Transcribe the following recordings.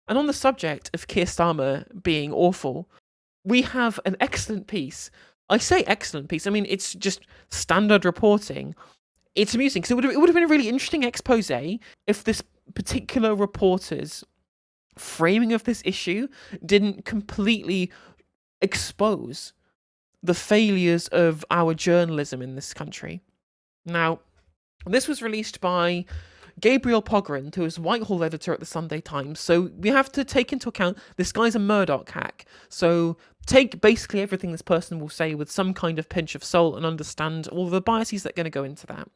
And on the subject of Keir Starmer being awful, we have an excellent piece. I say excellent piece, I mean, it's just standard reporting. It's amusing because it would have been a really interesting expose if this particular reporter's framing of this issue didn't completely expose the failures of our journalism in this country. Now, this was released by Gabriel Pogrund, who is Whitehall editor at the Sunday Times. So we have to take into account this guy's a Murdoch hack. So take basically everything this person will say with some kind of pinch of salt and understand all the biases that are going to go into that.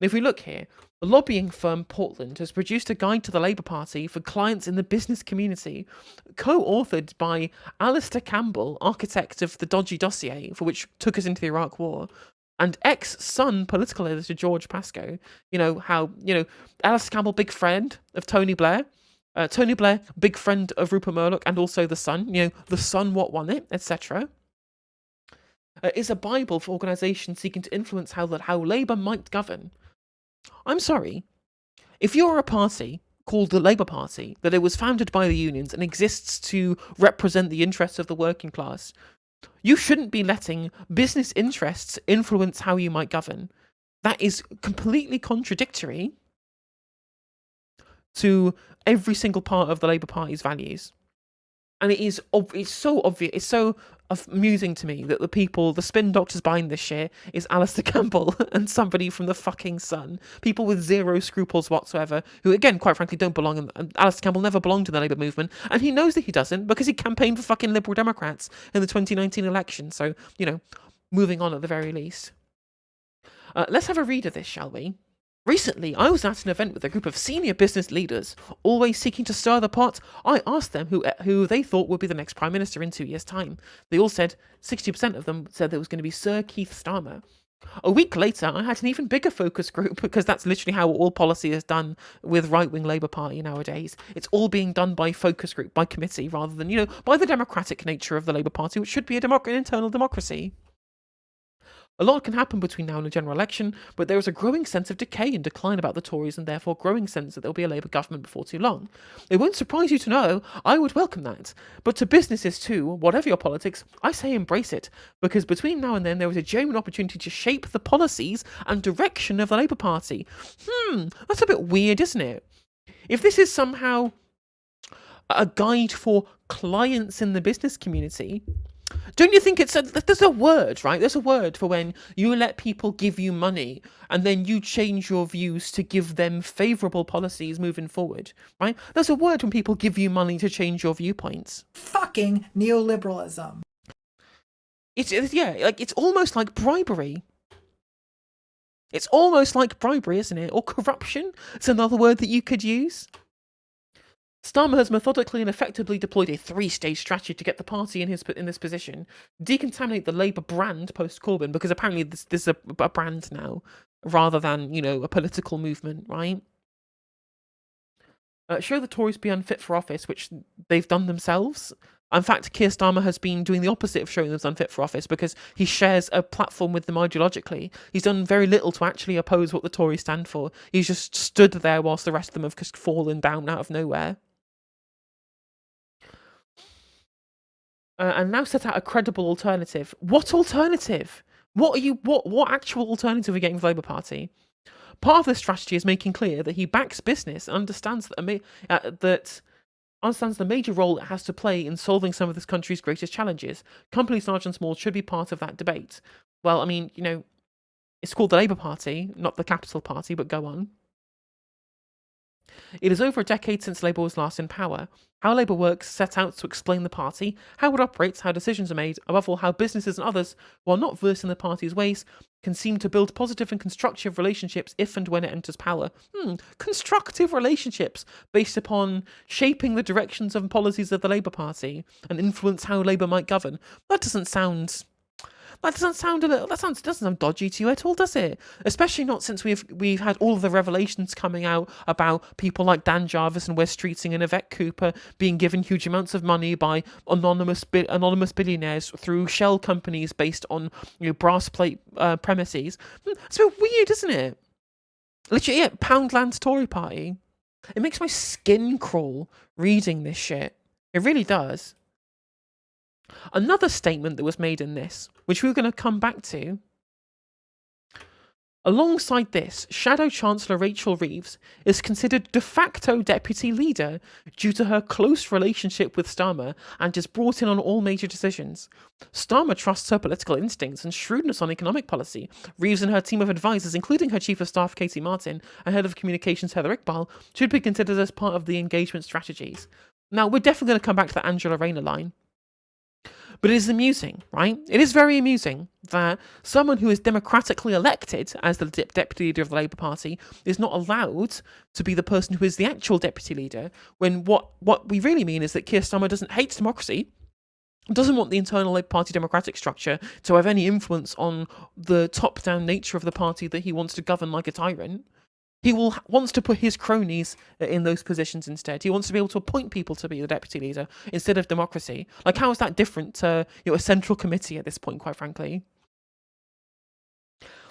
If we look here, the lobbying firm Portland has produced a guide to the Labour Party for clients in the business community, co-authored by Alistair Campbell, architect of the dodgy dossier for which took us into the Iraq War, and ex-Sun political editor George Pascoe. Alistair Campbell, big friend of Tony Blair. Tony Blair, big friend of Rupert Murdoch and also the Sun. The Sun, what won it, etc. Is a Bible for organisations seeking to influence how Labour might govern. I'm sorry. If you're a party called the Labour Party, that it was founded by the unions and exists to represent the interests of the working class, you shouldn't be letting business interests influence how you might govern. That is completely contradictory to every single part of the Labour Party's values. And it's so obvious, it's so amusing to me that the spin doctors behind this shit is Alistair Campbell and somebody from the fucking Sun. People with zero scruples whatsoever, who, again, quite frankly, don't belong. Alistair Campbell never belonged to the Labour movement, and he knows that he doesn't because he campaigned for fucking Liberal Democrats in the 2019 election. So, moving on at the very least. Let's have a read of this, shall we? Recently, I was at an event with a group of senior business leaders, always seeking to stir the pot. I asked them who they thought would be the next Prime Minister in 2 years' time. They all said, 60% of them said that it was going to be Sir Keith Starmer. A week later, I had an even bigger focus group, because that's literally how all policy is done with right-wing Labour Party nowadays. It's all being done by focus group, by committee, rather than, by the democratic nature of the Labour Party, which should be an internal democracy. A lot can happen between now and the general election, but there is a growing sense of decay and decline about the Tories, and therefore growing sense that there will be a Labour government before too long. It won't surprise you to know I would welcome that. But to businesses too, whatever your politics, I say embrace it, because between now and then there is a genuine opportunity to shape the policies and direction of the Labour Party. That's a bit weird, isn't it? If this is somehow a guide for clients in the business community, don't you think there's a word, right? There's a word for when you let people give you money and then you change your views to give them favourable policies moving forward, right? There's a word when people give you money to change your viewpoints. Fucking neoliberalism. It's almost like bribery. It's almost like bribery, isn't it? Or corruption. It's another word that you could use. Starmer has methodically and effectively deployed a 3-stage strategy to get the party in this position, decontaminate the Labour brand post-Corbyn, because apparently this is a brand now, rather than, a political movement, right? Show the Tories be unfit for office, which they've done themselves. In fact, Keir Starmer has been doing the opposite of showing them unfit for office, because he shares a platform with them ideologically. He's done very little to actually oppose what the Tories stand for. He's just stood there whilst the rest of them have just fallen down out of nowhere. And now set out a credible alternative. What alternative? What actual alternative are we getting for the Labour Party? Part of this strategy is making clear that he backs business and understands understands the major role it has to play in solving some of this country's greatest challenges. Companies large and small should be part of that debate. Well, I mean, it's called the Labour Party, not the Capital Party, but go on. It is over a decade since Labour was last in power. How Labour works set out to explain the party, how it operates, how decisions are made, above all how businesses and others, while not versed in the party's ways, can seem to build positive and constructive relationships if and when it enters power. Constructive relationships based upon shaping the directions and policies of the Labour Party and influence how Labour might govern. That doesn't sound dodgy to you at all, does it? Especially not since we've had all of the revelations coming out about people like Dan Jarvis and Wes Streeting and Yvette Cooper being given huge amounts of money by anonymous billionaires through shell companies based on brass plate premises. It's a bit weird, isn't it? Literally, Poundland's Tory party. It makes my skin crawl reading this shit. It really does. Another statement that was made in this, which we're going to come back to. Alongside this, Shadow Chancellor Rachel Reeves is considered de facto deputy leader due to her close relationship with Starmer and is brought in on all major decisions. Starmer trusts her political instincts and shrewdness on economic policy. Reeves and her team of advisors, including her chief of staff Katie Martin and head of communications Heather Iqbal, should be considered as part of the engagement strategies. Now, we're definitely going to come back to the Angela Rayner line. But it is amusing, right? It is very amusing that someone who is democratically elected as the deputy leader of the Labour Party is not allowed to be the person who is the actual deputy leader, when what we really mean is that Keir Starmer doesn't hate democracy, doesn't want the internal Labour Party democratic structure to have any influence on the top-down nature of the party that he wants to govern like a tyrant. He wants to put his cronies in those positions instead. He wants to be able to appoint people to be the deputy leader instead of democracy. Like, how is that different to a central committee at this point, quite frankly?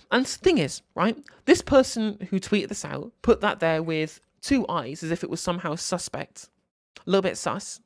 And the thing is, right, this person who tweeted this out put that there with two eyes as if it was somehow suspect. A little bit sus.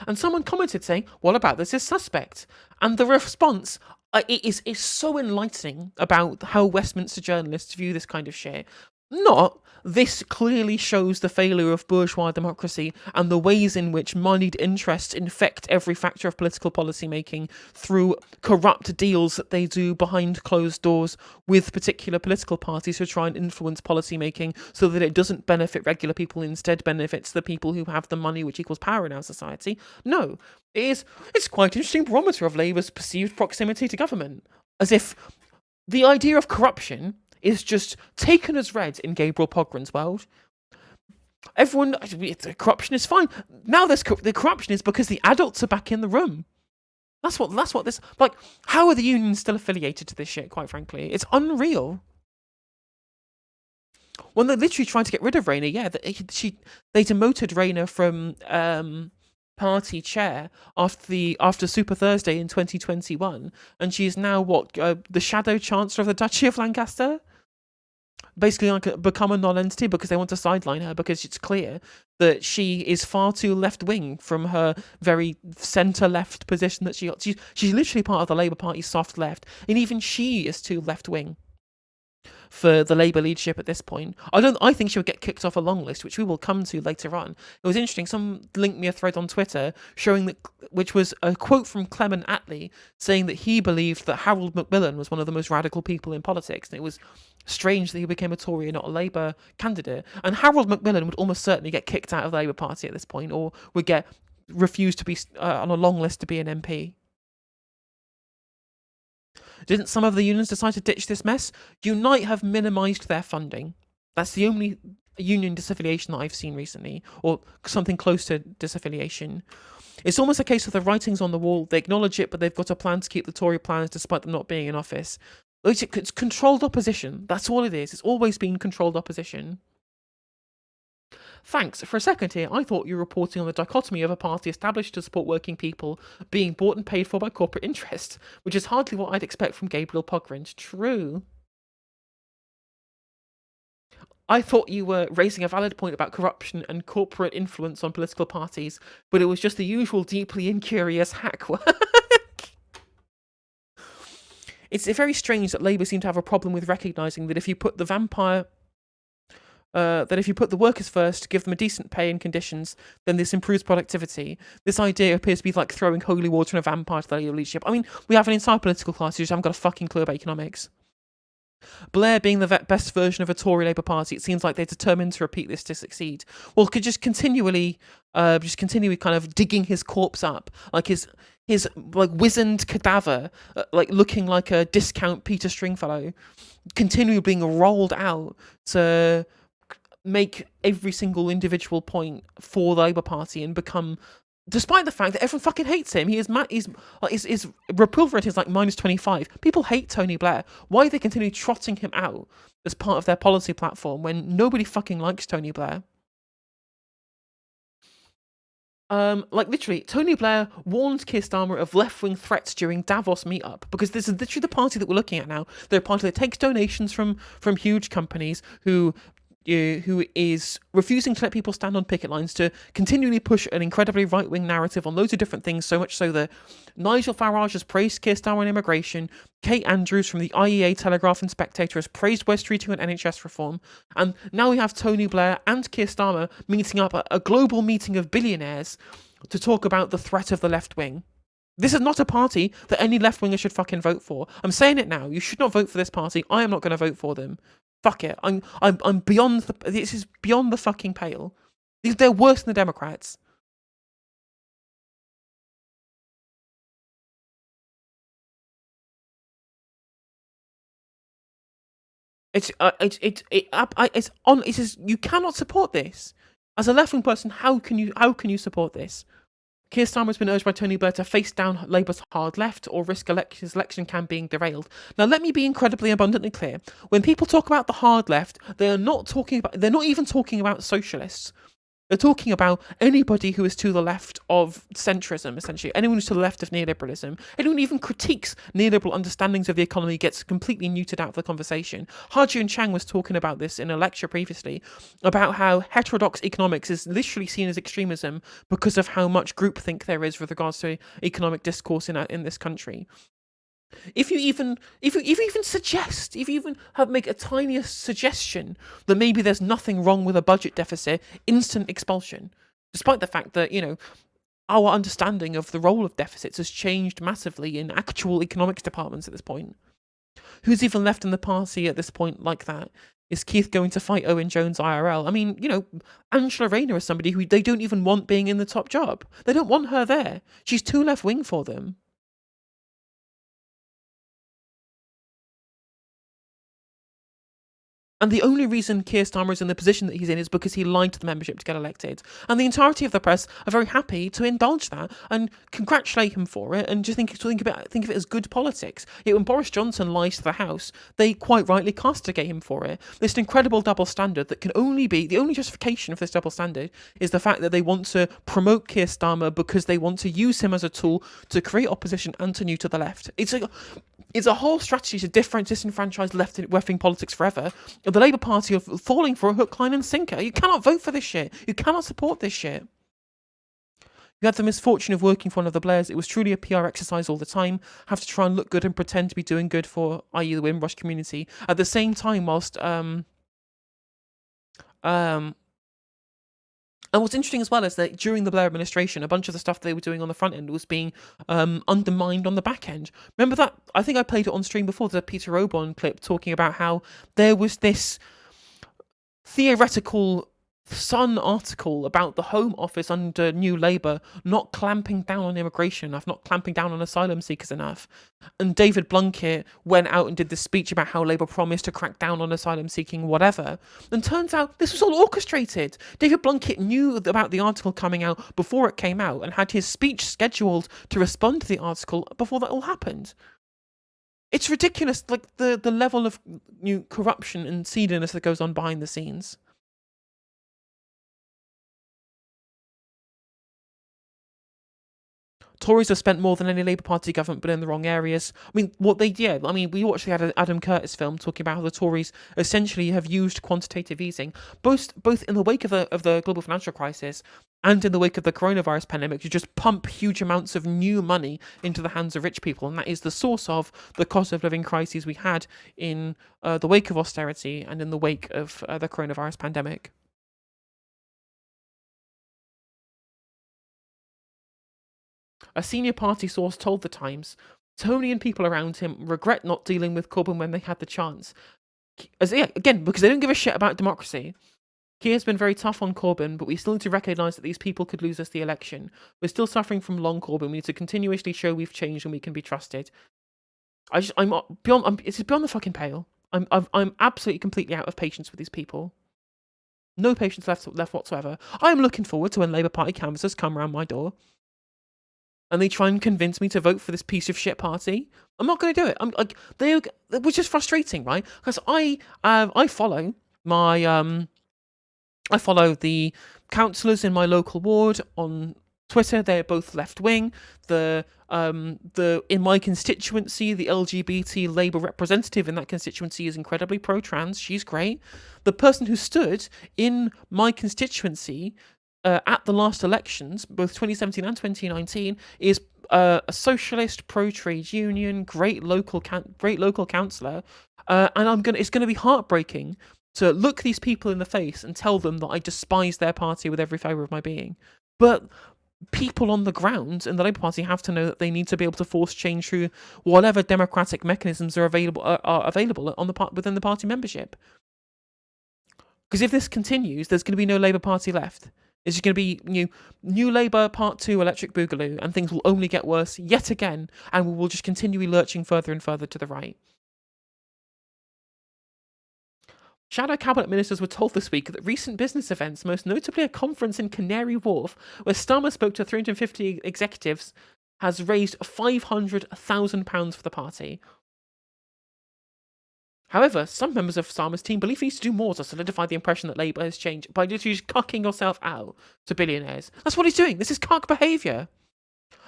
And someone commented saying, what about this is suspect? And the response is so enlightening about how Westminster journalists view this kind of shit. Not, this clearly shows the failure of bourgeois democracy and the ways in which moneyed interests infect every factor of political policy making through corrupt deals that they do behind closed doors with particular political parties who try and influence policy making so that it doesn't benefit regular people, instead benefits the people who have the money, which equals power in our society. No, it's quite an interesting barometer of Labour's perceived proximity to government. As if the idea of corruption is just taken as read in Gabriel Pogren's world. Everyone, corruption is fine. Now the corruption is because the adults are back in the room. That's what this, like, how are the unions still affiliated to this shit, quite frankly? It's unreal. When they're literally trying to get rid of Rayner, yeah, they demoted Rayner from party chair after Super Thursday in 2021, and she is now the Shadow Chancellor of the Duchy of Lancaster. Basically, like, become a non-entity because they want to sideline her because it's clear that she is far too left-wing from her very centre-left position that she got. She's literally part of the Labour Party's soft left, and even she is too left-wing for the Labour leadership at this point. I think she would get kicked off a long list, which we will come to later on. It was interesting. Someone linked me a thread on Twitter showing that, which was a quote from Clement Attlee saying that he believed that Harold Macmillan was one of the most radical people in politics, and it was strange that he became a Tory and not a Labour candidate. And Harold Macmillan would almost certainly get kicked out of the Labour Party at this point, or would get refused to be on a long list to be an MP. Didn't some of the unions decide to ditch this mess? Unite have minimised their funding. That's the only union disaffiliation that I've seen recently, or something close to disaffiliation. It's almost a case of the writing's on the wall. They acknowledge it, but they've got a plan to keep the Tory plans despite them not being in office. It's controlled opposition. That's all it is. It's always been controlled opposition. Thanks. For a second here, I thought you were reporting on the dichotomy of a party established to support working people being bought and paid for by corporate interests, which is hardly what I'd expect from Gabriel Pogren. True. I thought you were raising a valid point about corruption and corporate influence on political parties, but it was just the usual deeply incurious hack work. It's very strange that Labour seem to have a problem with recognising that if you put the workers first, give them a decent pay and conditions, then this improves productivity. This idea appears to be like throwing holy water in a vampire to the Labour leadership. I mean, we have an entire political class who just haven't got a fucking clue about economics. Blair being the best version of a Tory Labour Party, it seems like they're determined to repeat this to succeed. Well, could just continually kind of digging his corpse up, like his like wizened cadaver, like looking like a discount Peter Stringfellow, continually being rolled out to make every single individual point for the Labour Party and become, despite the fact that everyone fucking hates him, his approval rating is like -25. People hate Tony Blair. Why do they continue trotting him out as part of their policy platform when nobody fucking likes Tony Blair? Like literally, Tony Blair warned Keir Starmer of left-wing threats during Davos meetup, because this is literally the party that we're looking at now. They're a party that takes donations from huge companies who is refusing to let people stand on picket lines, to continually push an incredibly right-wing narrative on loads of different things, so much so that Nigel Farage has praised Keir Starmer on immigration, Kate Andrews from the IEA, Telegraph and Spectator has praised West Streeting on NHS reform, and now we have Tony Blair and Keir Starmer meeting up at a global meeting of billionaires to talk about the threat of the left wing. This is not a party that any left-winger should fucking vote for. I'm saying it now. You should not vote for this party. I am not going to vote for them. Fuck it. I'm beyond this is beyond the fucking pale. They're worse than the Democrats. It's you cannot support this. As a left-wing person, how can you support this? Keir Starmer has been urged by Tony Blair to face down Labour's hard left or risk his election campaign being derailed. Now, let me be incredibly abundantly clear. When people talk about the hard left, they're not even talking about socialists. They're talking about anybody who is to the left of centrism, essentially. Anyone who's to the left of neoliberalism. Anyone who even critiques neoliberal understandings of the economy gets completely neutered out of the conversation. Ha-Joon Chang was talking about this in a lecture previously, about how heterodox economics is literally seen as extremism because of how much groupthink there is with regards to economic discourse in this country. If you even make a tiniest suggestion that maybe there's nothing wrong with a budget deficit, instant expulsion. Despite the fact that, our understanding of the role of deficits has changed massively in actual economics departments at this point. Who's even left in the party at this point like that? Is Keith going to fight Owen Jones IRL? I mean, Angela Rayner is somebody who they don't even want being in the top job. They don't want her there. She's too left-wing for them. And the only reason Keir Starmer is in the position that he's in is because he lied to the membership to get elected. And the entirety of the press are very happy to indulge that and congratulate him for it, and just think of it as good politics. Yet when Boris Johnson lies to the House, they quite rightly castigate him for it. This incredible double standard that can only be, the only justification for this double standard is the fact that they want to promote Keir Starmer because they want to use him as a tool to create opposition and to neuter the left. It's a whole strategy to disenfranchise left-wing politics forever. The Labour Party are falling for a hook, line and sinker. You cannot vote for this shit. You cannot support this shit. You had the misfortune of working for one of the Blairs. It was truly a PR exercise all the time. Have to try and look good and pretend to be doing good for, i.e. the Windrush community. At the same time, whilst and what's interesting as well is that during the Blair administration, a bunch of the stuff they were doing on the front end was being undermined on the back end. Remember that? I think I played it on stream before, the Peter Obon clip talking about how there was this theoretical Sun article about the Home Office under New Labour not clamping down on immigration enough, not clamping down on asylum seekers enough. And David Blunkett went out and did this speech about how Labour promised to crack down on asylum seeking, whatever. And turns out this was all orchestrated. David Blunkett knew about the article coming out before it came out and had his speech scheduled to respond to the article before that all happened. It's ridiculous, like the level of corruption and seediness that goes on behind the scenes. Tories have spent more than any Labour Party government, but in the wrong areas. I mean, we watched the Adam Curtis film talking about how the Tories essentially have used quantitative easing, both in the wake of the global financial crisis and in the wake of the coronavirus pandemic, to just pump huge amounts of new money into the hands of rich people. And that is the source of the cost of living crises we had in the wake of austerity and in the wake of the coronavirus pandemic. A senior party source told The Times, Tony and people around him regret not dealing with Corbyn when they had the chance. Again, because they don't give a shit about democracy. Keir's been very tough on Corbyn, but we still need to recognise that these people could lose us the election. We're still suffering from long Corbyn. We need to continuously show we've changed and we can be trusted. It's beyond the fucking pale. I'm absolutely completely out of patience with these people. No patience left whatsoever. I am looking forward to when Labour Party canvassers come round my door and they try and convince me to vote for this piece of shit party. I'm not going to do it. I'm like, which is frustrating, right? Because I follow my I follow the councillors in my local ward on Twitter, they're both left-wing. The in my constituency, the LGBT Labour representative in that constituency is incredibly pro-trans. She's great. The person who stood in my constituency at the last elections, both 2017 and 2019, is a socialist, pro-trade union, great local councillor, and it's gonna be heartbreaking to look these people in the face and tell them that I despise their party with every fibre of my being. But people on the ground in the Labour Party have to know that they need to be able to force change through whatever democratic mechanisms are available on within the party membership. Because if this continues, there's going to be no Labour Party left. It's just going to be new Labour Part 2 Electric Boogaloo, and things will only get worse yet again, and we will just continue lurching further and further to the right. Shadow Cabinet ministers were told this week that recent business events, most notably a conference in Canary Wharf, where Starmer spoke to 350 executives, has raised £500,000 for the party. However, some members of Starmer's team believe he needs to do more to solidify the impression that Labour has changed by literally just cucking yourself out to billionaires. That's what he's doing. This is cuck behaviour.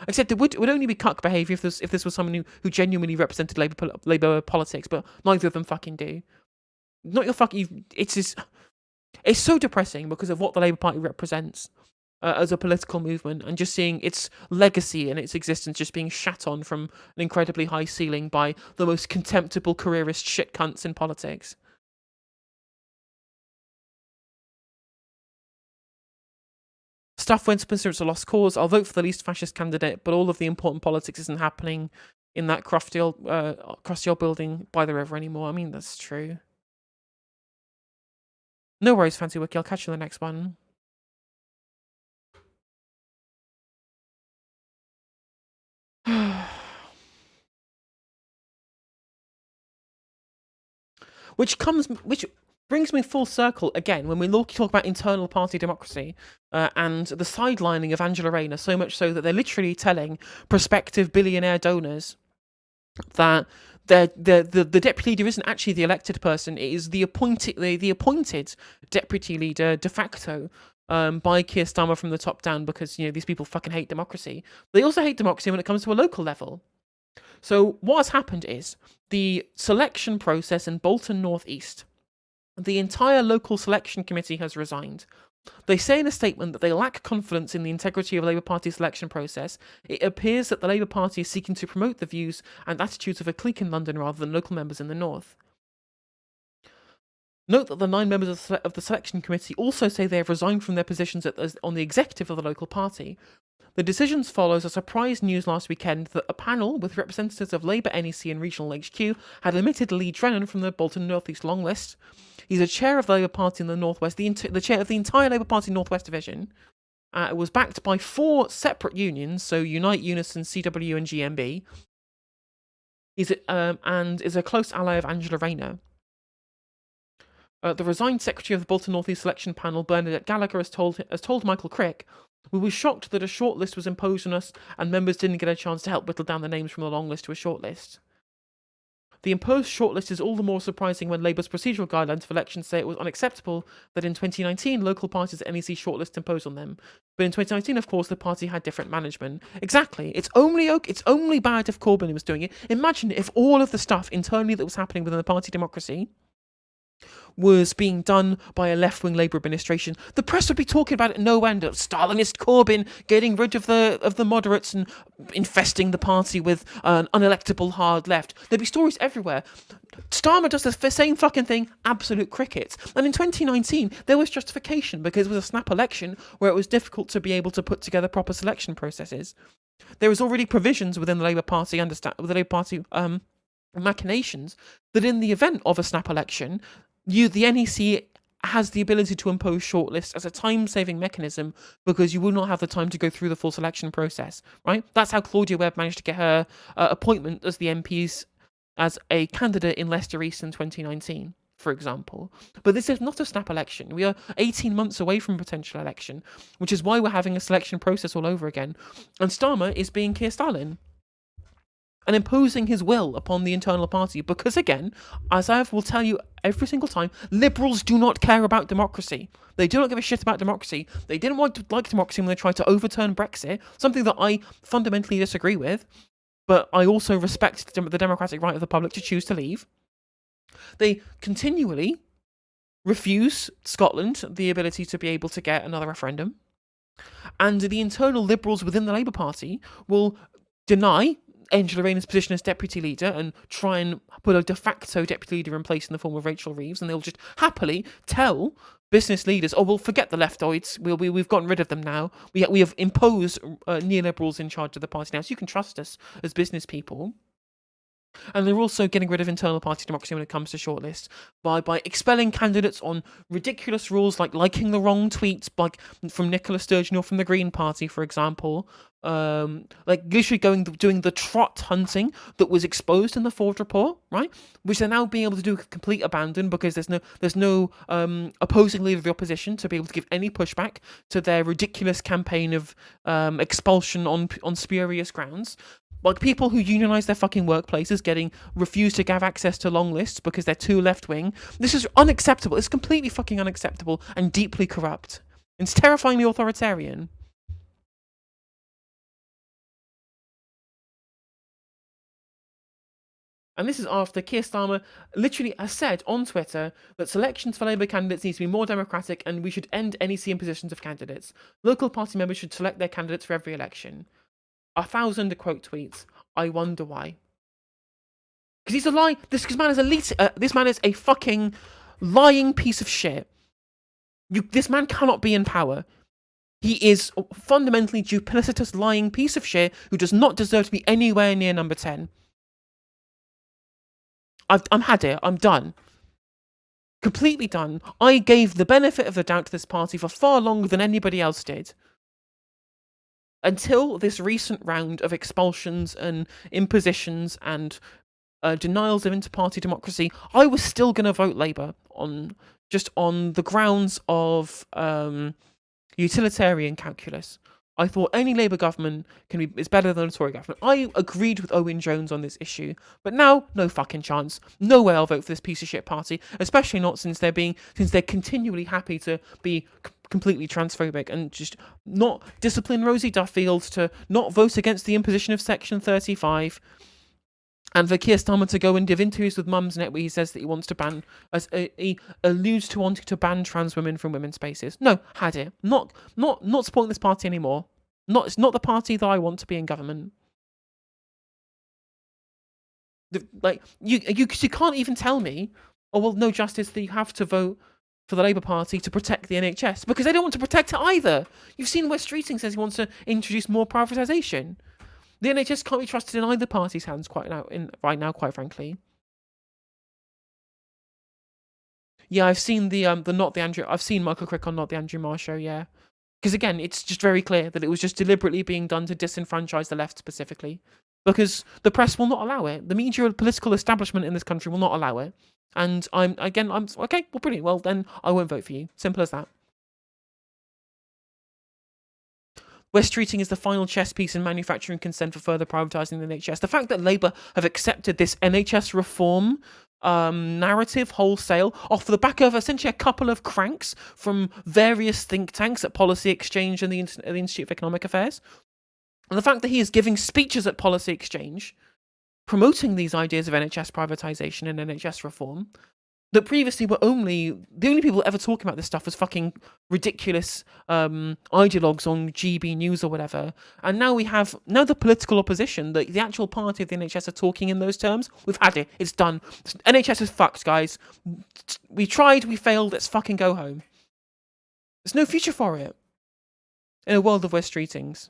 Except it would only be cuck behaviour if this was someone who genuinely represented Labour politics, but neither of them fucking do. Not your fucking. It's so depressing because of what the Labour Party represents as a political movement, and just seeing its legacy and its existence just being shat on from an incredibly high ceiling by the most contemptible careerist shit cunts in politics. Staff Westminster, it's a lost cause. I'll vote for the least fascist candidate, but all of the important politics isn't happening in that crusty old building by the river anymore. I mean, that's true. No worries, Fancy Wiki. I'll catch you in the next one. Which brings me full circle again when we talk about internal party democracy and the sidelining of Angela Rayner, so much so that they're literally telling prospective billionaire donors that the deputy leader isn't actually the elected person; it is the appointed deputy leader de facto by Keir Starmer from the top down, because these people fucking hate democracy. They also hate democracy when it comes to a local level. So what has happened is the selection process in Bolton North East. The entire local selection committee has resigned. They say in a statement that they lack confidence in the integrity of the Labour Party's selection process. It appears that the Labour Party is seeking to promote the views and attitudes of a clique in London rather than local members in the north. Note that the 9 members of the selection committee also say they have resigned from their positions on the executive of the local party. The decisions follows a surprise news last weekend that a panel with representatives of Labour NEC and Regional HQ had omitted Lee Drennan from the Bolton North East long list. He's a chair of the Labour Party in the Northwest, the chair of the entire Labour Party Northwest Division. It was backed by 4 separate unions, so Unite, Unison, CW and GMB. And is a close ally of Angela Rayner. The resigned secretary of the Bolton North East selection panel, Bernadette Gallagher, has told Michael Crick, "We were shocked that a short list was imposed on us and members didn't get a chance to help whittle down the names from the long list to a short list. The imposed shortlist is all the more surprising when Labour's procedural guidelines for elections say it was unacceptable that in 2019 local parties at NEC shortlist imposed on them. But in 2019, of course, the party had different management." Exactly. It's only bad if Corbyn was doing it. Imagine if all of the stuff internally that was happening within the party democracy was being done by a left-wing Labour administration. The press would be talking about it no end. Stalinist Corbyn getting rid of the moderates and infesting the party with an unelectable hard left. There'd be stories everywhere. Starmer does the same fucking thing, absolute crickets. And in 2019, there was justification because it was a snap election where it was difficult to be able to put together proper selection processes. There was already provisions within the Labour Party, machinations, that in the event of a snap election, the NEC has the ability to impose shortlists as a time-saving mechanism because you will not have the time to go through the full selection process, right? That's how Claudia Webb managed to get her appointment as the MPs as a candidate in Leicester East in 2019, for example. But this is not a snap election. We are 18 months away from a potential election, which is why we're having a selection process all over again. And Starmer is being Keir Stalin and imposing his will upon the internal party because, again, as I will tell you every single time. Liberals do not care about democracy. They do not give a shit about democracy. They didn't want to like democracy when they tried to overturn Brexit, something that I fundamentally disagree with, but I also respect the democratic right of the public to choose to leave. They continually refuse Scotland the ability to be able to get another referendum. And the internal Liberals within the Labour Party will deny Angela Rayner's position as deputy leader and try and put a de facto deputy leader in place in the form of Rachel Reeves, and they'll just happily tell business leaders, "Oh, we'll forget the leftoids. We've gotten rid of them now. We have imposed neoliberals in charge of the party now, so you can trust us as business people." And they're also getting rid of internal party democracy when it comes to shortlists by expelling candidates on ridiculous rules like liking the wrong tweets, like from Nicola Sturgeon or from the Green Party, for example. Like literally doing the trot hunting that was exposed in the Ford report, right? Which they're now being able to do with complete abandon because there's no opposing leader of the opposition to be able to give any pushback to their ridiculous campaign of expulsion on spurious grounds. Like people who unionise their fucking workplaces refuse to have access to long lists because they're too left-wing. This is unacceptable. It's completely fucking unacceptable and deeply corrupt. It's terrifyingly authoritarian. And this is after Keir Starmer literally has said on Twitter that selections for Labour candidates need to be more democratic and we should end NEC impositions of candidates. Local party members should select their candidates for every election. 1,000 quote tweets. I wonder why. Because he's a lie. This man is this man is a fucking lying piece of shit. This man cannot be in power. He is a fundamentally duplicitous, lying piece of shit who does not deserve to be anywhere near number 10. I'm had it. I'm done. Completely done. I gave the benefit of the doubt to this party for far longer than anybody else did. Until this recent round of expulsions and impositions and denials of inter-party democracy, I was still going to vote Labour on the grounds of utilitarian calculus. I thought any Labour government is better than a Tory government. I agreed with Owen Jones on this issue, but now no fucking chance. No way I'll vote for this piece of shit party, especially not since they're continually happy to be completely transphobic and just not discipline Rosie Duffield, to not vote against the imposition of Section 35, and for Keir Starmer to go and give interviews with Mumsnet where he says that he wants to he alludes to wanting to ban trans women from women's spaces. No, had it. Not supporting this party anymore. It's not the party that I want to be in government. You can't even tell me, oh well, no, Justice, that you have to vote for the Labour Party to protect the NHS, because they don't want to protect it either. You've seen Wes Streeting says he wants to introduce more privatisation. The NHS can't be trusted in either party's hands right now, quite frankly. Yeah, I've seen I've seen Michael Crick on Not the Andrew Marr Show, yeah. Because again, it's just very clear that it was just deliberately being done to disenfranchise the left specifically. Because the press will not allow it. The media and political establishment in this country will not allow it. And I'm okay, well, brilliant. Well, then I won't vote for you. Simple as that. Wes Streeting is the final chess piece in manufacturing consent for further privatising the NHS. The fact that Labour have accepted this NHS reform narrative wholesale off the back of essentially a couple of cranks from various think tanks at Policy Exchange and the Institute of Economic Affairs, and the fact that he is giving speeches at Policy Exchange promoting these ideas of NHS privatisation and NHS reform, that previously the only people ever talking about this stuff was fucking ridiculous ideologues on GB News or whatever. And now the political opposition, the actual party of the NHS, are talking in those terms. We've had it. It's done. NHS is fucked, guys. We tried, we failed. Let's fucking go home. There's no future for it in a world of Wes Streetings.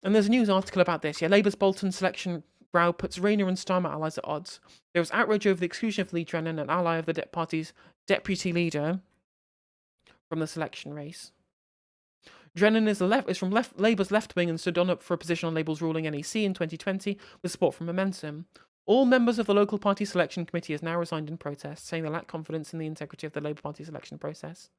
And there's a news article about this. Yeah, Labour's Bolton selection row puts Rayner and Starmer allies at odds. There was outrage over the exclusion of Lee Drennan, an ally of the party's deputy leader, from the selection race. Drennan is from Labour's left wing and stood on up for a position on Labour's ruling NEC in 2020 with support from Momentum. All members of the local party selection committee has now resigned in protest, saying they lack confidence in the integrity of the Labour Party selection process.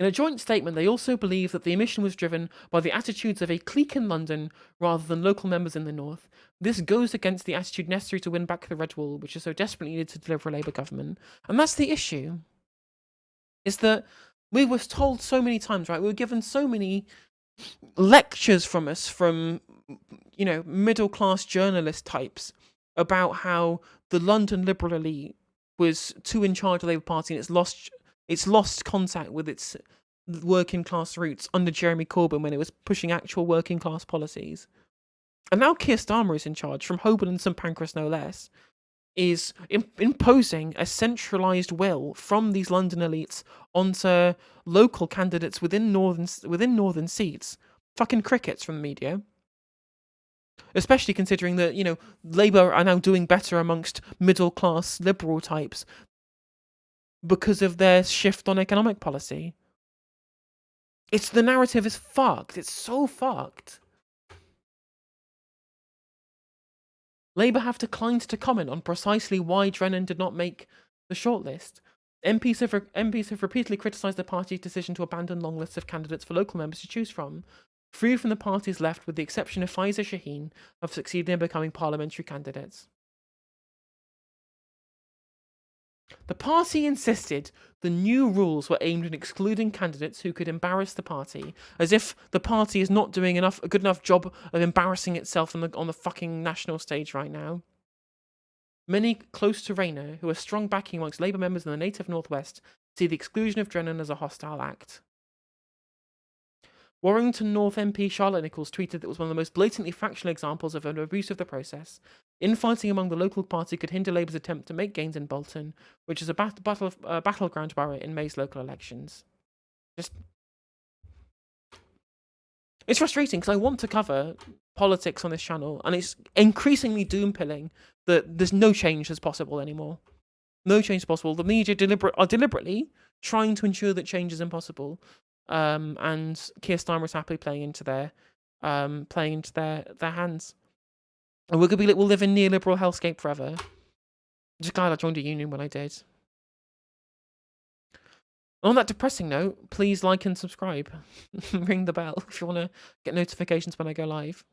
In a joint statement, they also believe that the omission was driven by the attitudes of a clique in London rather than local members in the north. This goes against the attitude necessary to win back the Red Wall, which is so desperately needed to deliver a Labour government. And that's the issue. Is that we were told so many times, right? We were given so many lectures from us, from, you know, middle class journalist types, about how the London Liberal elite was too in charge of the Labour Party and it's lost contact with its working class roots under Jeremy Corbyn when it was pushing actual working class policies. And now Keir Starmer is in charge, from Holborn and St Pancras no less, is imposing a centralised will from these London elites onto local candidates within northern seats. Fucking crickets from the media. Especially considering that, you know, Labour are now doing better amongst middle class liberal types because of their shift on economic policy. The narrative is fucked. It's so fucked. Labour have declined to comment on precisely why Drennan did not make the shortlist. MPs have repeatedly criticised the party's decision to abandon long lists of candidates for local members to choose from. Three from the parties left, with the exception of Faiza Shaheen, have succeeded in becoming parliamentary candidates. The party insisted the new rules were aimed at excluding candidates who could embarrass the party, as if the party is not doing a good enough job of embarrassing itself on the fucking national stage right now. Many close to Rayner, who are strong backing amongst Labour members in the native northwest, see the exclusion of Drennan as a hostile act. Warrington North MP Charlotte Nichols tweeted that it was one of the most blatantly factual examples of an abuse of the process. Infighting among the local party could hinder Labour's attempt to make gains in Bolton, which is a battleground borough in May's local elections. It's frustrating because I want to cover politics on this channel, and it's increasingly doom-pilling that there's no change as possible anymore. No change is possible. The media are deliberately trying to ensure that change is impossible. And Keir Starmer is happily playing into their hands. And we'll live in neoliberal hellscape forever. Just glad I joined a union when I did. On that depressing note, please like and subscribe. Ring the bell if you want to get notifications when I go live.